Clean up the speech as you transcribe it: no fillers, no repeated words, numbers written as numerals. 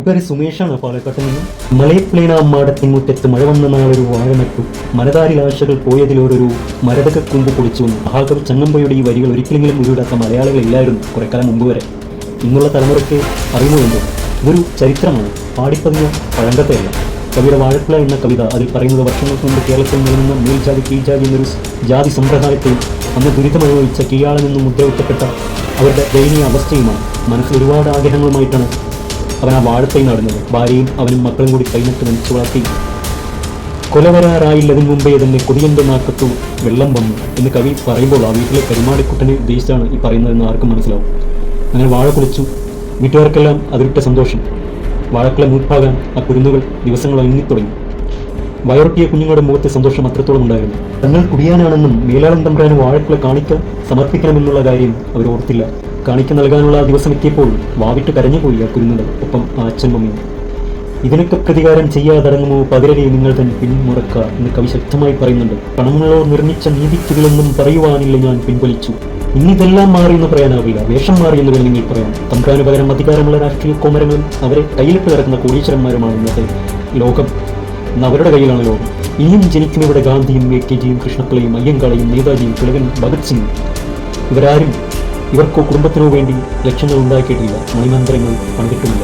പേര് സുമേഷാണ് പാലക്കാട്ടിൽ നിന്ന്. മലയപ്ലേന അമ്മാടത്തിൻ മുറ്റത്ത് മഴ വന്ന നാളൊരു വാഴ നട്ടു, മരതാരിൽ ആശകൾ പോയതിലോരൊരു മരതക കുമ്പ് പൊടിച്ചു വന്നു. മഹാകവി ചങ്ങമ്പുഴയുടെ ഈ വരികൾ ഒരിക്കലെങ്കിലും ഉരുവിടാത്ത മലയാളികളില്ലായിരുന്നു കുറെക്കാലം മുമ്പ് വരെ. ഇന്നുള്ള തലമുറയ്ക്ക് അറിയുന്നുണ്ടോ? ഇതൊരു ചരിത്രമാണ്, പാടിപ്പതിഞ്ഞ പഴങ്കഥയല്ല. കവിയുടെ വാഴക്കുല എന്ന കവിത അതിൽ പറയുന്നത് വർഷങ്ങൾക്ക് മുമ്പ് കേരളത്തിൽ നിലനിന്ന മേൽജാതി കീഴ്ജാതി എന്നൊരു ജാതി സമ്പ്രദായത്തെയും അന്ന് ദുരിതമനുഭവിച്ച കീഴാളിൽ നിന്നും മുദ്രവെക്കപ്പെട്ട അവരുടെ ദയനീയ അവസ്ഥയുമാണ്. മനസ്സിൽ ഒരുപാട് ആഗ്രഹങ്ങളുമായിട്ടാണ് അവൻ ആ വാഴത്തൈ നടുന്നത്. ഭാര്യയും അവനും മക്കളും കൂടി കൈനട്ട് നനച്ചു വളർത്തി. കൊലവരാറായില്ലതിന് മുമ്പേ തന്നെ കൊതിയന്റെ നാക്കത്തു വെള്ളം വന്നു എന്ന് കവി പറയുമ്പോൾ ആ വീട്ടിലെ കരുമാടിക്കുട്ടനെ ഉദ്ദേശിച്ചാണ് ഈ പറയുന്നതെന്ന് ആർക്കും മനസ്സിലാവും. അങ്ങനെ വാഴ കുളിച്ചു. വീട്ടുകാർക്കെല്ലാം അതിരിട്ട സന്തോഷം. വാഴക്കുല മൂപ്പാകാൻ ആ കുരുന്നുകൾ ദിവസങ്ങൾ ഒഴുങ്ങിത്തുടങ്ങി. വയറൊട്ടിയ കുഞ്ഞുങ്ങളുടെ മുഖത്തെ സന്തോഷം അത്രത്തോളം ഉണ്ടായിരുന്നു. തങ്ങൾ കുടിയാനാണെന്നും മേലാളം തമ്പ്രാന് വാഴക്കുല കാണിക്ക സമർപ്പിക്കണമെന്നുള്ള കാര്യം അവർ ഓർത്തില്ല. കാണിക്ക നൽകാനുള്ള ദിവസം എത്തിയപ്പോൾ വാവിട്ട് കരഞ്ഞുപോയി ആ കുരുന്നുകൾ, ഒപ്പം ആ അച്ഛൻമമ്മയും. ഇതിനൊക്കെ പ്രതികാരം ചെയ്യാതടങ്ങുമോ പതിരരെ നിങ്ങൾ തന്നെ പിന്മുറക്ക എന്ന് കവി ശക്തമായി പറയുന്നുണ്ട്. പണമുള്ളവർ നിർമ്മിച്ച നീതിക്കുകളൊന്നും പറയുവാനില്ല ഞാൻ പിൻവലിച്ചു. ഇന്നിതെല്ലാം മാറിയെന്ന് പറയാനാവില്ല, വേഷം മാറിയെന്ന് വേണമെങ്കിൽ പറയാം. തമ്പ്രാന് പകരം അധികാരമുള്ള രാഷ്ട്രീയ കോമരങ്ങളും അവരെ കയ്യിലിട്ട് കിടക്കുന്ന കോടീശ്വരന്മാരുമാണ് ഇന്നത്തെ ലോകം. ഇന്ന് അവരുടെ കയ്യിലാണ് ലോകം. ഇനിയും ജനിക്കും ഇവിടെ ഗാന്ധിയും AKജിയും കൃഷ്ണപിള്ളയും അയ്യങ്കാളയും നേതാജിയും തിലകനും ഭഗത് സിംഗും. ഇവരാരും ഇവർക്കോ കുടുംബത്തിനോ വേണ്ടി ലക്ഷ്യങ്ങൾ ഉണ്ടാക്കിയിട്ടില്ല, മണിമന്ത്രങ്ങൾ പണിതിട്ടുമില്ല.